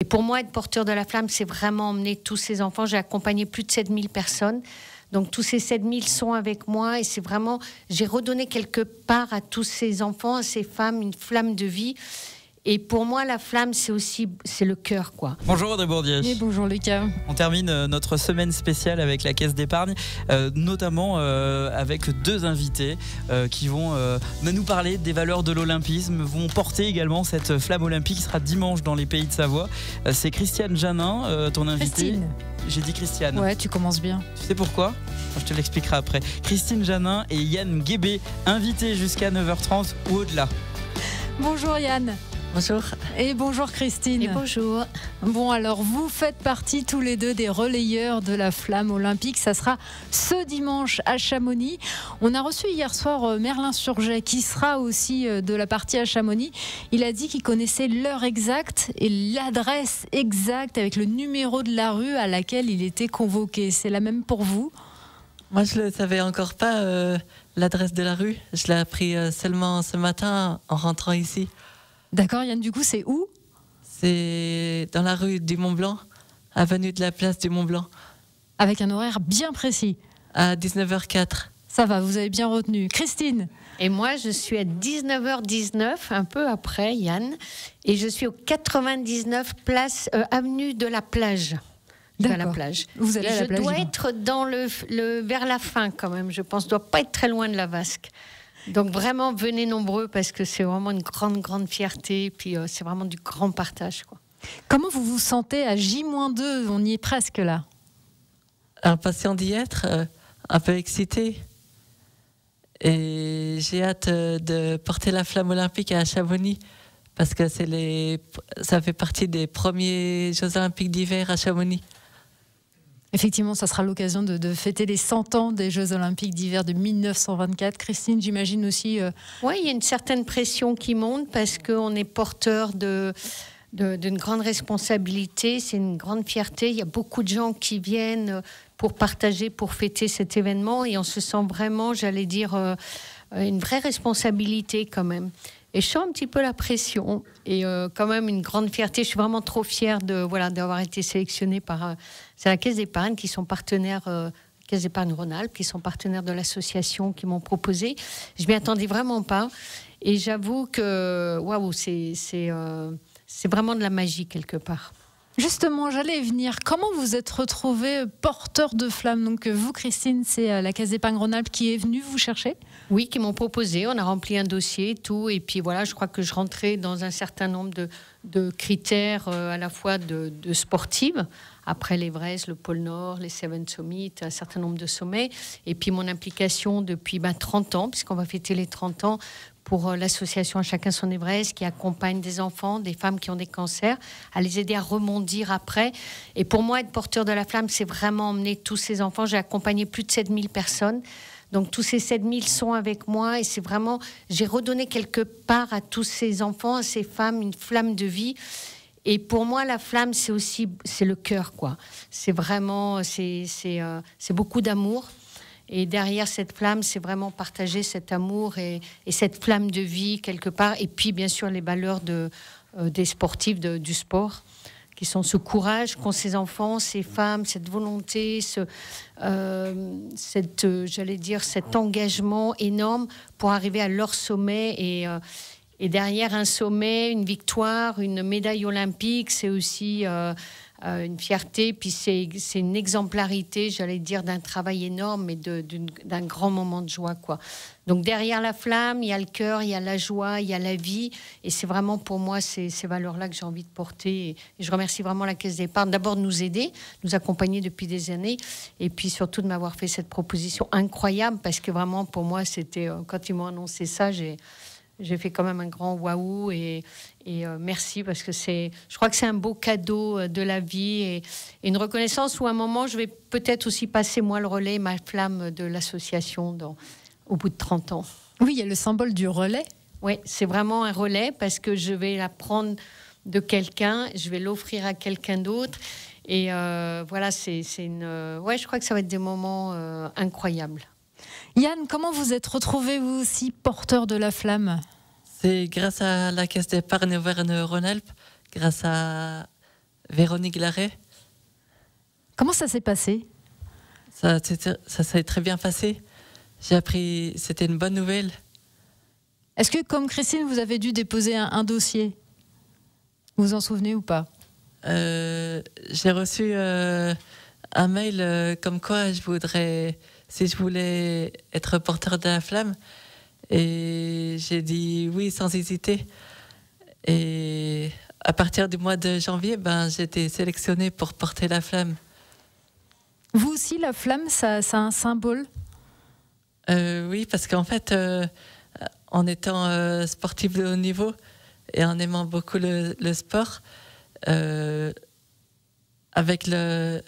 pour moi, être porteur de la flamme, c'est vraiment emmener tous ces enfants. J'ai accompagné plus de 7000 personnes. Donc tous ces 7000 sont avec moi et c'est vraiment, j'ai redonné quelque part à tous ces enfants, à ces femmes, une flamme de vie. Et pour moi, la flamme, c'est le cœur, quoi. Bonjour Audrey Bourdier. Et bonjour Lucas. On termine notre semaine spéciale avec la Caisse d'épargne, notamment avec deux invités qui vont nous parler des valeurs de l'olympisme, vont porter également cette flamme olympique qui sera dimanche dans les Pays de Savoie. C'est Christiane Janin, ton invitée. Christine. J'ai dit Christiane. Ouais, tu commences bien. Tu sais pourquoi ? Je te l'expliquerai après. Christine Janin et Yann Guébé, invités jusqu'à 9h30 ou au-delà. Bonjour Yann. Bonjour. Et bonjour Christine. Et bonjour. Bon, alors vous faites partie tous les deux des relayeurs de la flamme olympique. Ça sera ce dimanche à Chamonix. On a reçu hier soir Merlin Surget qui sera aussi de la partie à Chamonix. Il a dit qu'il connaissait l'heure exacte et l'adresse exacte avec le numéro de la rue à laquelle il était convoqué. C'est la même pour vous ? Moi, je ne savais encore pas l'adresse de la rue. Je l'ai appris seulement ce matin en rentrant ici. D'accord, Yann, du coup, c'est où ? C'est dans la rue du Mont-Blanc, avenue de la place du Mont-Blanc. Avec un horaire bien précis. À 19h04. Ça va, vous avez bien retenu. Christine ? Et moi, je suis à 19h19, un peu après Yann, et je suis au 99 avenue de la plage. À la plage. Vous allez à la plage. Je dois être dans vers la fin quand même, je pense. Je ne dois pas être très loin de la Vasque. Donc vraiment, venez nombreux parce que c'est vraiment une grande, grande fierté. Puis c'est vraiment du grand partage, quoi. Comment vous vous sentez à J-2 ? On y est presque là. Impatient d'y être, un peu excité. Et j'ai hâte de porter la flamme olympique à Chamonix. Parce que ça fait partie des premiers Jeux olympiques d'hiver à Chamonix. Effectivement, ça sera l'occasion de fêter les 100 ans des Jeux olympiques d'hiver de 1924. Christine, j'imagine aussi... Oui, il y a une certaine pression qui monte parce qu'on est porteur d'une grande responsabilité. C'est une grande fierté. Il y a beaucoup de gens qui viennent pour partager, pour fêter cet événement. Et on se sent vraiment, j'allais dire, une vraie responsabilité quand même. Et je sens un petit peu la pression et quand même une grande fierté. Je suis vraiment trop fière d'avoir été sélectionnée par c'est la Caisse d'épargne qui sont partenaires, Caisse d'épargne Rhône-Alpes, qui sont partenaires de l'association qui m'ont proposé. Je m'y attendais vraiment pas et j'avoue que waouh, c'est vraiment de la magie quelque part. Justement, j'allais y venir. Comment vous êtes retrouvé porteur de flamme ? Donc vous, Christine, c'est la Caisse d'épargne Rhône-Alpes qui est venue vous chercher ? Oui, qui m'ont proposé. On a rempli un dossier, tout. Et puis voilà, je crois que je rentrais dans un certain nombre de critères à la fois de sportives. Après l'Everest, le pôle Nord, les Seven Summits, un certain nombre de sommets. Et puis mon implication depuis 30 ans, puisqu'on va fêter les 30 ans, pour l'association À Chacun Son Everest, qui accompagne des enfants, des femmes qui ont des cancers, à les aider à rebondir après. Et pour moi, être porteur de la flamme, c'est vraiment emmener tous ces enfants. J'ai accompagné plus de 7000 personnes. Donc tous ces 7000 sont avec moi et c'est vraiment, j'ai redonné quelque part à tous ces enfants, à ces femmes, une flamme de vie. Et pour moi, la flamme, c'est le cœur, quoi. C'est vraiment, c'est beaucoup d'amour. Et derrière cette flamme, c'est vraiment partager cet amour et cette flamme de vie quelque part. Et puis, bien sûr, les valeurs des sportifs, du sport, qui sont ce courage qu'ont ces enfants, ces femmes, cette volonté, j'allais dire, cet engagement énorme pour arriver à leur sommet. Et derrière un sommet, une victoire, une médaille olympique, c'est aussi une fierté, puis c'est une exemplarité, j'allais dire, d'un travail énorme et d'un grand moment de joie, quoi. Donc derrière la flamme, il y a le cœur, il y a la joie, il y a la vie, et c'est vraiment pour moi ces valeurs-là que j'ai envie de porter. Et je remercie vraiment la Caisse d'épargne d'abord de nous aider, nous accompagner depuis des années, et puis surtout de m'avoir fait cette proposition incroyable, parce que vraiment pour moi c'était quand ils m'ont annoncé ça, j'ai fait quand même un grand waouh et merci parce que je crois que c'est un beau cadeau de la vie et une reconnaissance où à un moment je vais peut-être aussi passer moi le relais, ma flamme de l'association au bout de 30 ans. Oui, il y a le symbole du relais. Oui, c'est vraiment un relais parce que je vais la prendre de quelqu'un, je vais l'offrir à quelqu'un d'autre et voilà, je crois que ça va être des moments incroyables. Yann, comment vous êtes retrouvé vous aussi porteur de la flamme ? C'est grâce à la Caisse d'épargne Auvergne-Rhône-Alpes, grâce à Véronique Larrey. Comment ça s'est passé? Ça s'est très bien passé. J'ai appris, c'était une bonne nouvelle. Est-ce que, comme Christine, vous avez dû déposer un dossier? Vous vous en souvenez ou pas? J'ai reçu un mail comme quoi si je voulais être porteur de la flamme, et j'ai dit oui sans hésiter. Et à partir du mois de janvier, j'ai été sélectionnée pour porter la flamme. Vous aussi, la flamme, ça a un symbole? Oui, parce qu'en fait, en étant sportif de haut niveau et en aimant beaucoup le sport, avec le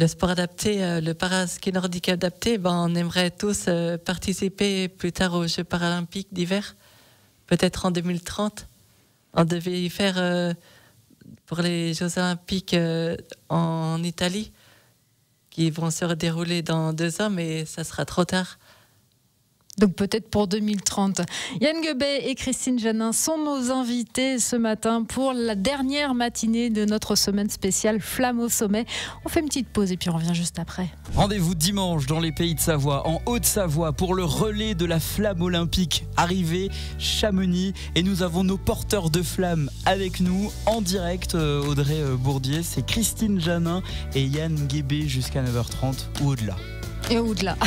sport adapté, le paraski nordique adapté, on aimerait tous participer plus tard aux Jeux paralympiques d'hiver, peut-être en 2030. On devait y faire pour les Jeux olympiques en Italie, qui vont se dérouler dans 2 ans, mais ça sera trop tard. Donc peut-être pour 2030. Yann Guebet et Christine Janin sont nos invités ce matin pour la dernière matinée de notre semaine spéciale Flamme au sommet. On fait une petite pause et puis on revient juste après. Rendez-vous dimanche dans les Pays de Savoie, en Haute-Savoie, pour le relais de la flamme olympique. Arrivé Chamonix, et nous avons nos porteurs de flammes avec nous en direct. Audrey Bourdier, c'est Christine Janin et Yann Guebet jusqu'à 9h30 ou au-delà. Et au-delà.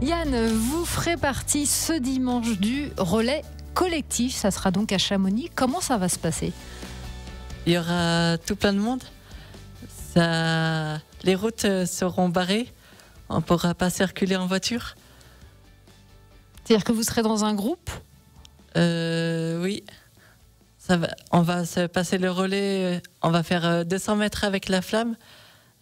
Yann, vous ferez partie ce dimanche du relais collectif. Ça sera donc à Chamonix. Comment ça va se passer? Il y aura tout plein de monde. Les routes seront barrées. On ne pourra pas circuler en voiture. C'est-à-dire que vous serez dans un groupe? Oui. On va se passer le relais. On va faire 200 mètres avec la flamme.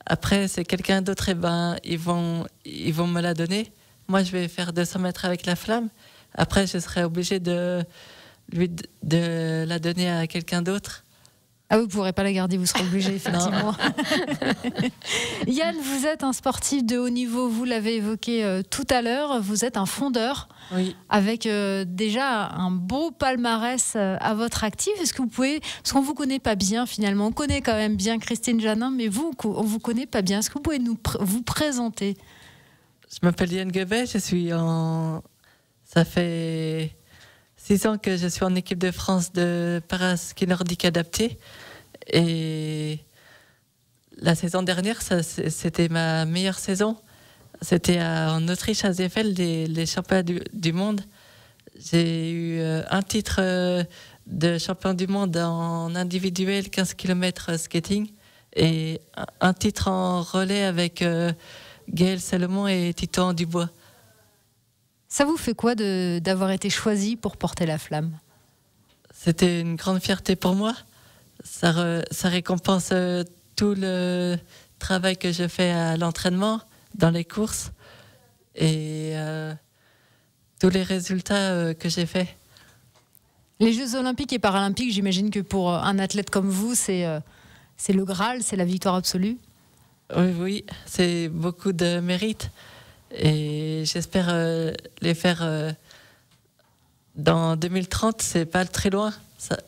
Après, c'est quelqu'un d'autre, ils vont me la donner. Moi, je vais faire 200 mètres avec la flamme. Après, je serai obligée de la donner à quelqu'un d'autre. Ah, vous ne pourrez pas la garder, vous serez obligé, effectivement. Yann, vous êtes un sportif de haut niveau, vous l'avez évoqué tout à l'heure. Vous êtes un fondeur, oui, avec déjà un beau palmarès à votre actif. Est-ce que vous pouvez, parce qu'on ne vous connaît pas bien finalement, on connaît quand même bien Christine Janin, mais vous, on ne vous connaît pas bien. Est-ce que vous pouvez vous présenter? Je m'appelle Yann Guebet, ça fait 6 ans que je suis en équipe de France de paraski nordique adapté. Et la saison dernière, c'était ma meilleure saison. C'était en Autriche, à Seefeld, les championnats du monde. J'ai eu un titre de champion du monde en individuel, 15 km skating, et un titre en relais avec Gaël Salomon et Tito Dubois. Ça vous fait quoi d'avoir été choisi pour porter la flamme? C'était une grande fierté pour moi. Ça récompense tout le travail que je fais à l'entraînement, dans les courses, et tous les résultats que j'ai faits. Les Jeux olympiques et paralympiques, j'imagine que pour un athlète comme vous, c'est le Graal, c'est la victoire absolue. Oui, c'est beaucoup de mérite. Et j'espère les faire dans 2030, c'est pas très loin.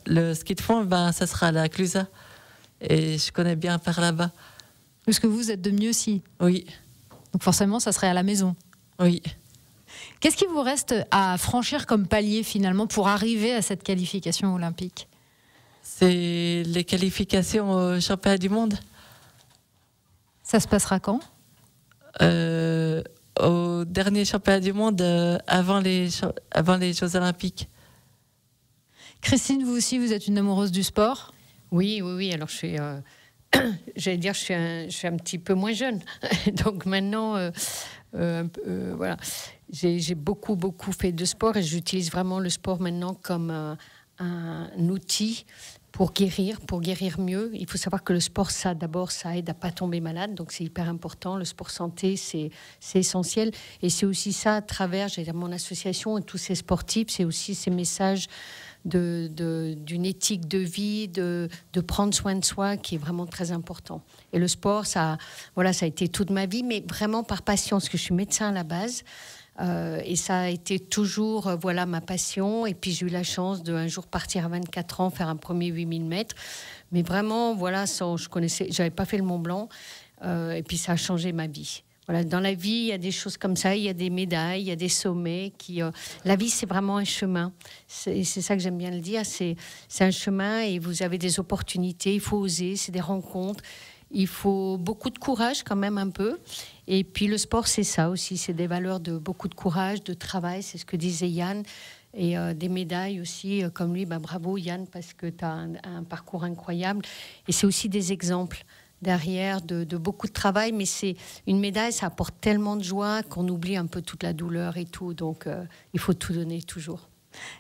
Le ski de fond, ça sera à la Clusa. Et je connais bien par là-bas. Parce que vous êtes de Mieuxy. Oui. Donc forcément, ça serait à la maison. Oui. Qu'est-ce qui vous reste à franchir comme palier finalement pour arriver à cette qualification olympique? C'est les qualifications au championnat du monde. Ça se passera quand? Au dernier championnat du monde avant les Jeux olympiques. Christine, vous aussi, vous êtes une amoureuse du sport? Oui. Alors, je suis, j'allais dire, je suis un petit peu moins jeune. Donc maintenant, voilà, j'ai beaucoup fait de sport et j'utilise vraiment le sport maintenant comme un outil pour guérir mieux. Il faut savoir que le sport, ça aide à pas tomber malade, donc c'est hyper important. Le sport santé, c'est essentiel. Et c'est aussi ça, à travers, j'allais dire, mon association et tous ces sportifs, c'est aussi ces messages d'une éthique de vie, de prendre soin de soi, qui est vraiment très important. Et le sport, ça a été toute ma vie, mais vraiment par passion, parce que je suis médecin à la base. Et ça a été toujours ma passion. Et puis j'ai eu la chance d'un jour partir à 24 ans, faire un premier 8000 mètres. Mais vraiment, voilà, j'avais pas fait le Mont Blanc. Et puis ça a changé ma vie. Voilà, dans la vie, il y a des choses comme ça, il y a des médailles, il y a des sommets. La vie, c'est vraiment un chemin. C'est ça que j'aime bien le dire. C'est un chemin et vous avez des opportunités. Il faut oser, c'est des rencontres. Il faut beaucoup de courage quand même un peu. Et puis le sport, c'est ça aussi. C'est des valeurs de beaucoup de courage, de travail. C'est ce que disait Yann. Et des médailles aussi, comme lui. Bravo Yann, parce que tu as un parcours incroyable. Et c'est aussi des exemples derrière de beaucoup de travail, mais c'est une médaille, ça apporte tellement de joie qu'on oublie un peu toute la douleur et tout, donc il faut tout donner toujours.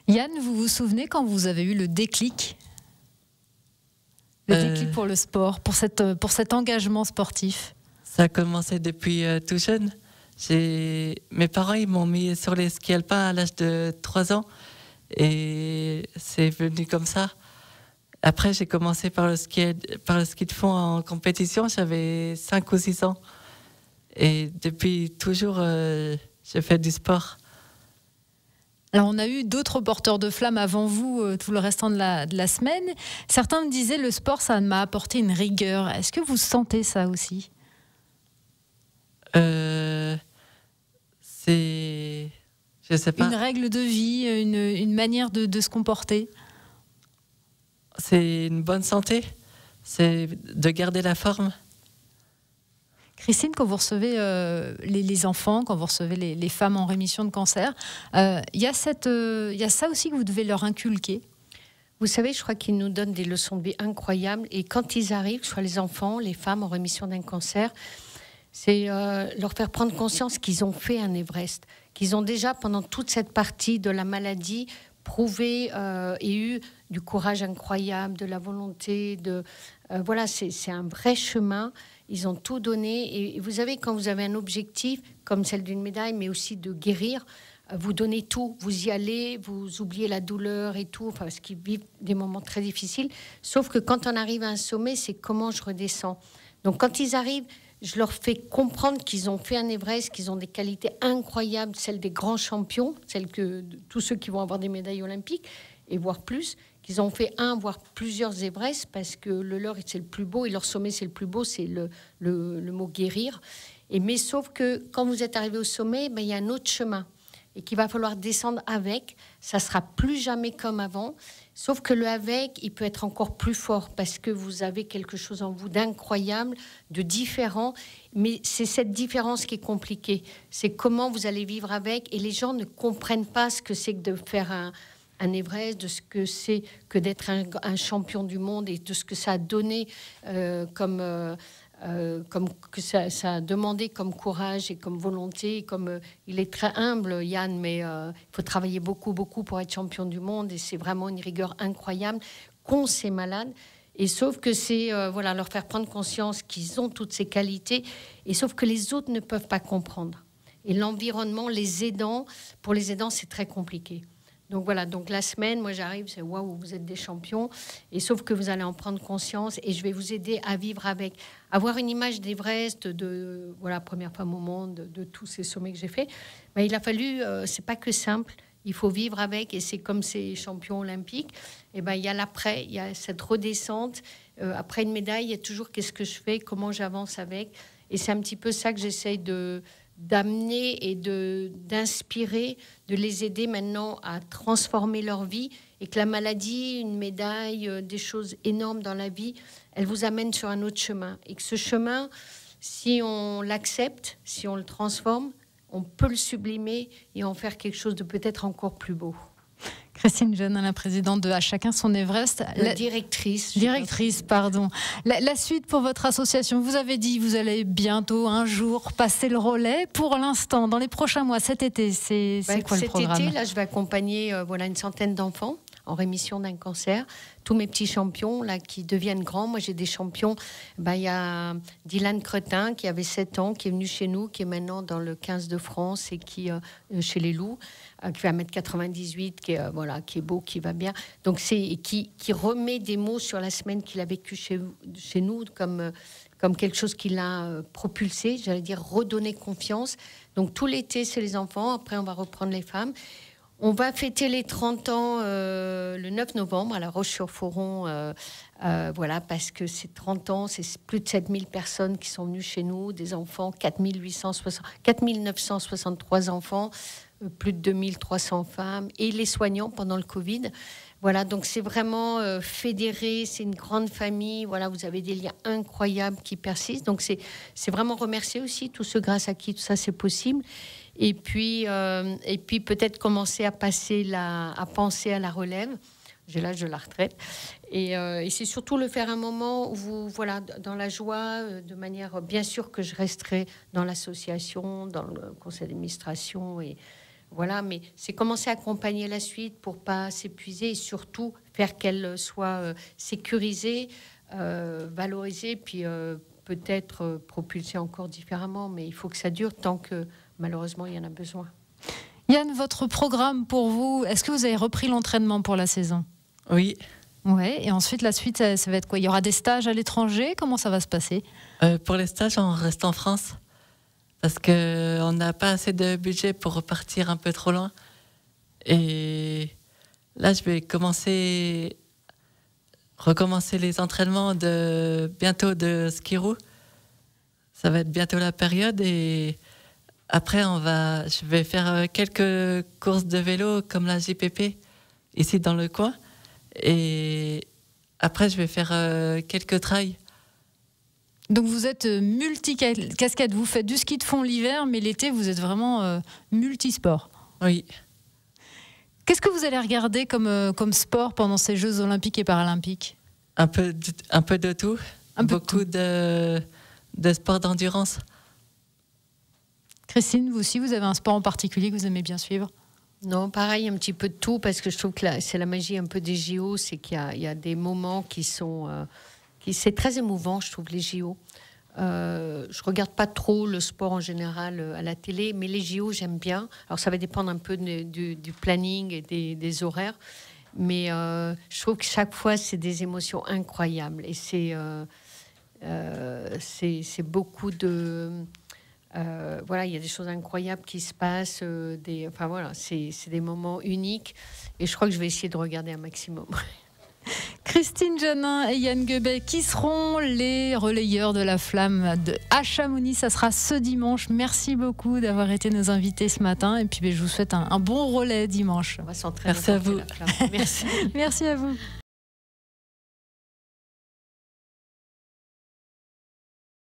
Yann, vous vous souvenez quand vous avez eu le déclic pour le sport, pour cet engagement sportif? Ça a commencé depuis tout jeune. Mes parents ils m'ont mis sur les skis alpins à l'âge de 3 ans et c'est venu comme ça. Après, j'ai commencé par le ski de fond en compétition, j'avais 5 ou 6 ans. Et depuis toujours, j'ai fait du sport. Alors, on a eu d'autres porteurs de flammes avant vous tout le restant de la semaine. Certains me disaient le sport, ça m'a apporté une rigueur. Est-ce que vous sentez ça aussi? Je sais pas. Une règle de vie, une manière de se comporter? C'est une bonne santé, c'est de garder la forme. Christine, quand vous recevez les enfants, quand vous recevez les femmes en rémission de cancer, il y a ça aussi que vous devez leur inculquer. Vous savez, je crois qu'ils nous donnent des leçons de vie incroyables. Et quand ils arrivent, que ce soit les enfants, les femmes en rémission d'un cancer, c'est leur faire prendre conscience qu'ils ont fait un Everest, qu'ils ont déjà, pendant toute cette partie de la maladie, prouvé et eu du courage incroyable, de la volonté, voilà, c'est un vrai chemin. Ils ont tout donné. Et vous savez, quand vous avez un objectif, comme celle d'une médaille, mais aussi de guérir, vous donnez tout. Vous y allez, vous oubliez la douleur et tout, enfin, parce qu'ils vivent des moments très difficiles. Sauf que quand on arrive à un sommet, c'est comment je redescends. Donc quand ils arrivent, je leur fais comprendre qu'ils ont fait un Everest, qu'ils ont des qualités incroyables, celles des grands champions, celles que tous ceux qui vont avoir des médailles olympiques, et voire plus, qu'ils ont fait un, voire plusieurs Everest, parce que le leur, c'est le plus beau, et leur sommet, c'est le plus beau, c'est le mot guérir. Mais sauf que quand vous êtes arrivé au sommet, il y a un autre chemin, et qu'il va falloir descendre avec. Ça sera plus jamais comme avant. Sauf que le avec, il peut être encore plus fort parce que vous avez quelque chose en vous d'incroyable, de différent. Mais c'est cette différence qui est compliquée. C'est comment vous allez vivre avec. Et les gens ne comprennent pas ce que c'est que de faire un Everest, de ce que c'est que d'être un champion du monde et de ce que ça a donné comme que ça a demandé comme courage et comme volonté, il est très humble, Yann, mais il faut travailler beaucoup pour être champion du monde et c'est vraiment une rigueur incroyable, qu'on s'est malade. Et sauf que c'est leur faire prendre conscience qu'ils ont toutes ces qualités, et sauf que les autres ne peuvent pas comprendre. Et l'environnement, pour les aidants, c'est très compliqué. Donc voilà, donc la semaine, moi j'arrive, c'est waouh, vous êtes des champions, et sauf que vous allez en prendre conscience, et je vais vous aider à vivre avec, avoir une image d'Everest, première fois au monde, de tous ces sommets que j'ai faits. Mais il a fallu, c'est pas que simple, il faut vivre avec, et c'est comme ces champions olympiques. Et il y a l'après, il y a cette redescente. Après une médaille, il y a toujours qu'est-ce que je fais, comment j'avance avec, et c'est un petit peu ça que j'essaye d'amener et d'inspirer, de les aider maintenant à transformer leur vie, et que la maladie, une médaille, des choses énormes dans la vie, elle vous amène sur un autre chemin. Et que ce chemin, si on l'accepte, si on le transforme, on peut le sublimer et en faire quelque chose de peut-être encore plus beau. Christine Jeune, la présidente de À Chacun Son Everest. Directrice, pardon. La suite pour votre association, vous avez dit vous allez bientôt, un jour, passer le relais. Pour l'instant, dans les prochains mois, cet été, c'est quoi le programme ? Cet été, là, je vais accompagner une centaine d'enfants en rémission d'un cancer. Tous mes petits champions là, qui deviennent grands. Moi, j'ai des champions. Il y a Dylan Cretin, qui avait 7 ans, qui est venu chez nous, qui est maintenant dans le 15 de France et qui, chez les Loups, qui fait 1m98, qui est beau, qui va bien. Donc, qui remet des mots sur la semaine qu'il a vécue chez nous, comme quelque chose qui l'a propulsé, j'allais dire redonner confiance. Donc, tout l'été, c'est les enfants. Après, on va reprendre les femmes. On va fêter les 30 ans le 9 novembre à La Roche-sur-Foron. Voilà, parce que c'est 30 ans, c'est plus de 7000 personnes qui sont venues chez nous, des enfants, 4963 enfants, plus de 2300 femmes et les soignants pendant le Covid. Voilà, donc c'est vraiment fédéré, c'est une grande famille. Voilà, vous avez des liens incroyables qui persistent. Donc c'est vraiment remercier aussi tous ceux grâce à qui tout ça c'est possible. Et puis peut-être commencer à penser à la relève. J'ai l'âge de la retraite. Et c'est surtout le faire un moment où vous, voilà, dans la joie, de manière, bien sûr que je resterai dans l'association, dans le conseil d'administration, et voilà, mais c'est commencer à accompagner la suite pour pas s'épuiser et surtout faire qu'elle soit sécurisée, valorisée, puis peut-être propulsée encore différemment, mais il faut que ça dure tant que malheureusement, il y en a besoin. Yann, votre programme pour vous, est-ce que vous avez repris l'entraînement pour la saison? Oui. Ouais, et ensuite, la suite, ça va être quoi? Il y aura des stages à l'étranger? Comment ça va se passer? Pour les stages, on reste en France parce qu'on n'a pas assez de budget pour repartir un peu trop loin. Et là, je vais recommencer les entraînements bientôt de skiroo. Ça va être bientôt la période et après, je vais faire quelques courses de vélo comme la JPP ici dans le coin. Et après, je vais faire quelques trails. Donc vous êtes multi-casquette, vous faites du ski de fond l'hiver, mais l'été, vous êtes vraiment multisport. Oui. Qu'est-ce que vous allez regarder comme sport pendant ces Jeux olympiques et paralympiques? Un peu de tout. Beaucoup de sports d'endurance. Christine, vous aussi, vous avez un sport en particulier que vous aimez bien suivre? Non, pareil, un petit peu de tout, parce que je trouve que c'est la magie un peu des JO, c'est qu'il y a des moments qui sont... c'est très émouvant, je trouve, les JO. Je regarde pas trop le sport en général à la télé, mais les JO, j'aime bien. Alors, ça va dépendre un peu du planning et des horaires, mais je trouve que chaque fois, c'est des émotions incroyables. Et c'est beaucoup de... voilà, il y a des choses incroyables qui se passent. Enfin voilà, c'est des moments uniques. Et je crois que je vais essayer de regarder un maximum. Christine Janin et Yann Guebet, qui seront les relayeurs de la flamme à Chamonix. Ça sera ce dimanche. Merci beaucoup d'avoir été nos invités ce matin. Et puis je vous souhaite un bon relais dimanche. On va s'entraîner. Merci à vous. Merci. Merci à vous.